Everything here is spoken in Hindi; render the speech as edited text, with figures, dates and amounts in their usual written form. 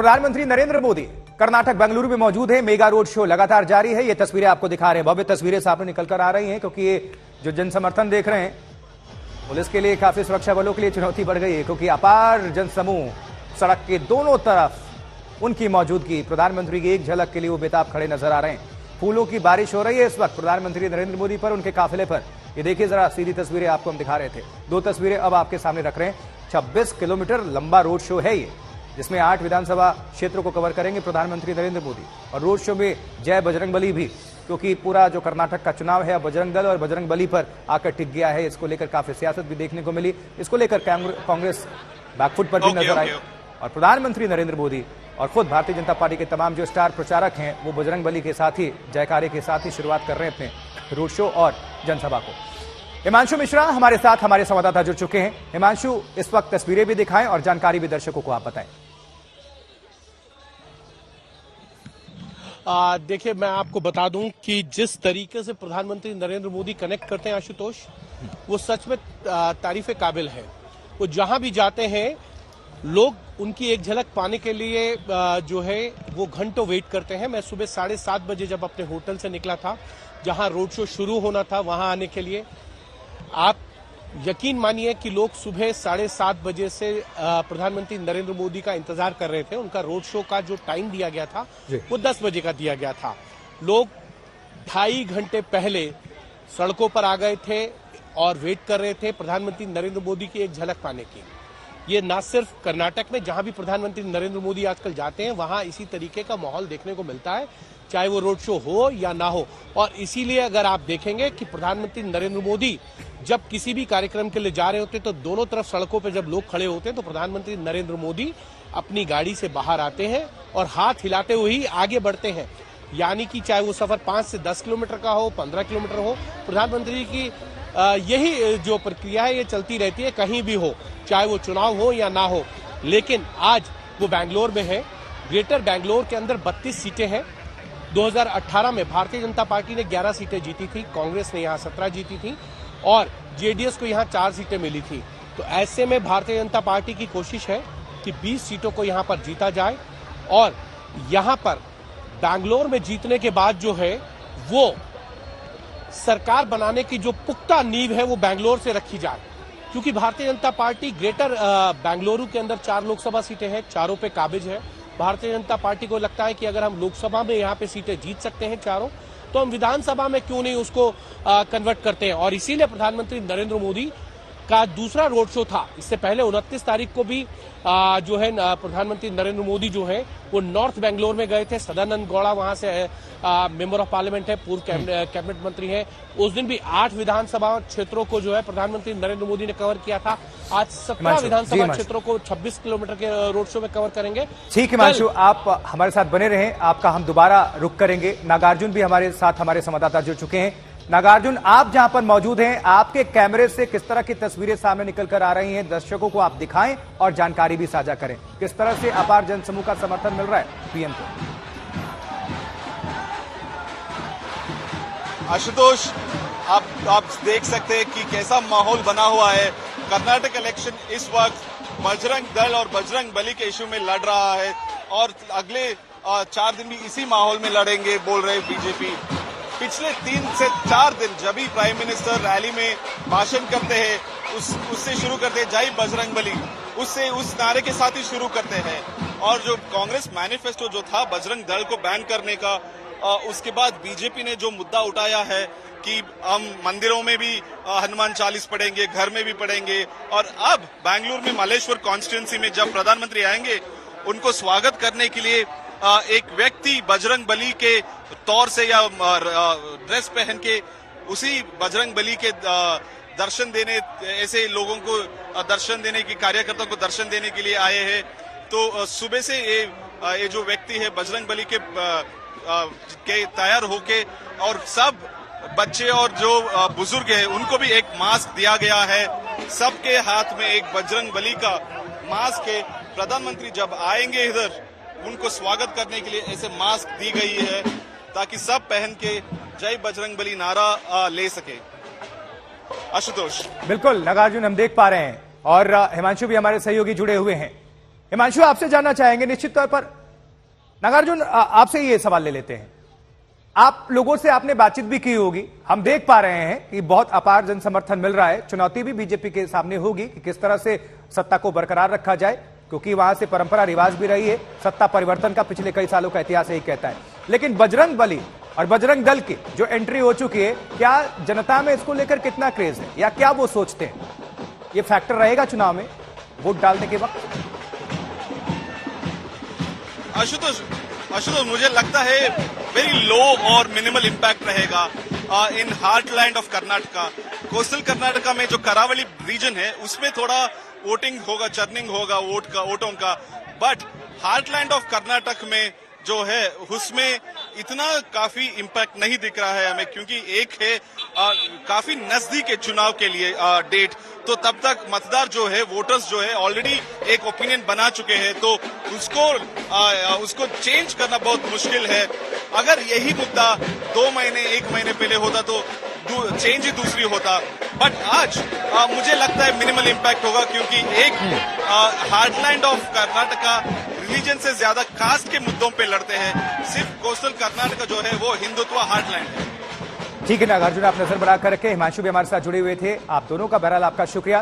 प्रधानमंत्री नरेंद्र मोदी कर्नाटक बेंगलुरु में मौजूद है। मेगा रोड शो लगातार जारी है। ये तस्वीरें आपको दिखा रहे हैं, भव्य तस्वीरें सामने निकलकर आ रही हैं, क्योंकि ये जो जनसमर्थन देख रहे हैं, पुलिस के लिए, काफी सुरक्षा बलों के लिए चुनौती बढ़ गई है, क्योंकि अपार जनसमूह सड़क के दोनों तरफ उनकी मौजूदगी, प्रधानमंत्री की एक झलक के लिए वो बेताब खड़े नजर आ रहे हैं। फूलों की बारिश हो रही है इस वक्त प्रधानमंत्री नरेंद्र मोदी पर, उनके काफिले पर। ये देखिए जरा, सीधी तस्वीरें आपको हम दिखा रहे थे, दो तस्वीरें अब आपके सामने रख रहे हैं। 26 किलोमीटर लंबा रोड शो है ये, जिसमें 8 विधानसभा क्षेत्रों को कवर करेंगे प्रधानमंत्री नरेंद्र मोदी। और रोड शो में जय बजरंगबली भी, क्योंकि पूरा जो कर्नाटक का चुनाव है बजरंग दल और बजरंगबली पर आकर टिक गया है। इसको लेकर काफी सियासत भी देखने को मिली, इसको लेकर कांग्रेस बैकफुट पर भी नजर आई। और प्रधानमंत्री नरेंद्र मोदी और खुद भारतीय जनता पार्टी के तमाम जो स्टार प्रचारक हैं, वो बजरंगबली के साथ ही, जयकारे के साथ ही शुरुआत कर रहे हैं अपने रोड शो और जनसभा को। हिमांशु मिश्रा हमारे साथ, हमारे संवाददाता जुड़ चुके हैं। हिमांशु, इस वक्त तस्वीरें भी दिखाएं और जानकारी भी दर्शकों को आप बताएं। देखिए, मैं आपको बता दूं कि जिस तरीके से प्रधानमंत्री नरेंद्र मोदी कनेक्ट करते हैं आशुतोष, वो सच में तारीफ काबिल है। वो जहां भी जाते हैं, लोग उनकी एक झलक पाने के लिए जो है वो घंटों वेट करते हैं। मैं सुबह 7:30 बजे जब अपने होटल से निकला था, जहां रोड शो शुरू होना था, वहां आने के लिए, आप यकीन मानिए कि लोग सुबह 7:30 बजे से प्रधानमंत्री नरेंद्र मोदी का इंतजार कर रहे थे। उनका रोड शो का जो टाइम दिया गया था वो 10 बजे का दिया गया था। लोग 2.5 घंटे पहले सड़कों पर आ गए थे और वेट कर रहे थे प्रधानमंत्री नरेंद्र मोदी की एक झलक पाने की। ये न सिर्फ कर्नाटक में, जहां भी प्रधानमंत्री नरेंद्र मोदी आजकल जाते हैं, वहां इसी तरीके का माहौल देखने को मिलता है, चाहे वो रोड शो हो या ना हो। और इसीलिए अगर आप देखेंगे कि प्रधानमंत्री नरेंद्र मोदी जब किसी भी कार्यक्रम के लिए जा रहे होते हैं, तो दोनों तरफ सड़कों पर जब लोग खड़े होते हैं, तो प्रधानमंत्री नरेंद्र मोदी अपनी गाड़ी से बाहर आते हैं और हाथ हिलाते हुए ही आगे बढ़ते हैं। यानी कि चाहे वो सफर 5 से 10 किलोमीटर का हो, 15 किलोमीटर हो, प्रधानमंत्री की यही जो प्रक्रिया है ये चलती रहती है, कहीं भी हो, चाहे वो चुनाव हो या ना हो। लेकिन आज वो बैंगलोर में है। ग्रेटर बैंगलोर के अंदर 32 सीटें हैं। 2018 में भारतीय जनता पार्टी ने 11 सीटें जीती थी, कांग्रेस ने यहाँ 17 जीती थी और जेडीएस को यहाँ 4 सीटें मिली थी। तो ऐसे में भारतीय जनता पार्टी की कोशिश है कि 20 सीटों को यहाँ पर जीता जाए और यहाँ पर बैंगलोर में जीतने के बाद जो है वो सरकार बनाने की जो पुख्ता नींव है वो बैंगलोर से रखी जाए। क्योंकि भारतीय जनता पार्टी ग्रेटर बेंगलुरु के अंदर 4 लोकसभा सीटें हैं, चारों पे काबिज है। भारतीय जनता पार्टी को लगता है कि अगर हम लोकसभा में यहाँ पे सीटें जीत सकते हैं चारों, तो हम विधानसभा में क्यों नहीं उसको कन्वर्ट करते हैं। और इसीलिए प्रधानमंत्री नरेंद्र मोदी का दूसरा रोड शो था। इससे पहले 29 तारीख को भी जो है प्रधानमंत्री नरेंद्र मोदी जो है वो नॉर्थ बेंगलोर में गए थे। सदानंद गौड़ा वहां से मेंबर ऑफ पार्लियामेंट है, पूर्व कैबिनेट मंत्री है। उस दिन भी 8 विधानसभा क्षेत्रों को जो है प्रधानमंत्री नरेंद्र मोदी ने कवर किया था। आज 17 विधानसभा क्षेत्रों को 26 किलोमीटर के रोड शो में कवर करेंगे। ठीक है हिमांशु, आप हमारे साथ बने रहें, आपका हम दोबारा रुख करेंगे। नागार्जुन भी हमारे साथ, हमारे संवाददाता जुड़ चुके हैं। नागार्जुन, आप जहां पर मौजूद हैं, आपके कैमरे से किस तरह की तस्वीरें सामने निकलकर आ रही हैं, दर्शकों को आप दिखाएं और जानकारी भी साझा करें। किस तरह से अपार जनसमूह का समर्थन मिल रहा है पीएम को? आशुतोष, आप देख सकते हैं कि कैसा माहौल बना हुआ है। कर्नाटक इलेक्शन इस वक्त बजरंग दल और बजरंग बली के इशू में लड़ रहा है और अगले 4 दिन भी इसी माहौल में लड़ेंगे, बोल रहे बीजेपी। पिछले 3 से 4 दिन जब भी प्राइम मिनिस्टर रैली में भाषण करते हैं, उससे शुरू करते हैं जय बजरंगबली, उससे उस नारे के साथ ही शुरू करते हैं। और जो कांग्रेस मैनिफेस्टो जो था बजरंग दल को बैन करने का, उसके बाद बीजेपी ने जो मुद्दा उठाया है कि हम मंदिरों में भी हनुमान चालीस पढ़ेंगे, घर में भी पढ़ेंगे। और अब बेंगलुरु में मल्लेश्वर कॉन्स्टिट्यूंसी में जब प्रधानमंत्री आएंगे, उनको स्वागत करने के लिए एक व्यक्ति बजरंग बली के तौर से या ड्रेस पहन के उसी बजरंग बली के दर्शन देने, ऐसे लोगों को दर्शन देने की, कार्यकर्ताओं को दर्शन देने के लिए आए हैं। तो सुबह से ये जो व्यक्ति है बजरंग बली के तैयार होके, और सब बच्चे और जो बुजुर्ग है उनको भी एक मास्क दिया गया है। सबके हाथ में एक बजरंग बली का मास्क है। प्रधानमंत्री जब आएंगे इधर, उनको स्वागत करने के लिए ऐसे मास्क दी गई है ताकि सब पहन के जय बजरंगबली नारा ले सके। आशुतोष। बिल्कुल नागार्जुन, हम देख पा रहे हैं और हिमांशु भी हमारे सहयोगी जुड़े हुए हैं। हिमांशु, आपसे जानना चाहेंगे निश्चित तौर पर। नागार्जुन, आपसे ये सवाल ले लेते हैं। आप लोगों से आपने बातचीत भी की होगी, हम देख पा रहे हैं कि बहुत अपार जन समर्थन मिल रहा है। चुनौती भी बीजेपी के सामने होगी कि किस तरह से सत्ता को बरकरार रखा जाए, क्योंकि वहां से परंपरा रिवाज भी रही है, सत्ता परिवर्तन का पिछले कई सालों का इतिहास यही कहता है। लेकिन बजरंग बली और बजरंग दल की जो एंट्री हो चुकी है, क्या जनता में इसको लेकर कितना क्रेज है, या क्या वो सोचते हैं ये फैक्टर रहेगा चुनाव में वोट डालने के वक्त? आशुतोष, मुझे लगता है वेरी लो और मिनिमल इम्पैक्ट रहेगा in heartland of Karnataka. Coastal Karnataka में जो करावली रीजन है उसमें थोड़ा वोटिंग होगा, चर्निंग होगा वोटों का, बट हार्टलैंड ऑफ कर्नाटक में जो है उसमें इतना काफी इम्पैक्ट नहीं दिख रहा है हमें, क्योंकि एक है काफी नजदीक है चुनाव के लिए डेट, तो तब तक मतदार जो है, वोटर्स जो है ऑलरेडी एक ओपिनियन बना चुके हैं, तो उसको चेंज करना बहुत मुश्किल है। अगर यही मुद्दा 2 महीने 1 महीने पहले होता तो चेंज ही दूसरी होता, बट आज मुझे लगता है मिनिमल इम्पैक्ट होगा, क्योंकि एक हार्टलैंड ऑफ कर्नाटका रिलीजन से ज्यादा कास्ट के मुद्दों पे लड़ते हैं। सिर्फ कोस्टल कर्नाटका जो है वो हिंदुत्व हार्टलैंड है। ठीक है नागार्जुन, आप नजर बनाकर रखे। हिमांशु भी हमारे साथ जुड़े हुए थे। आप दोनों का बहरहाल आपका शुक्रिया।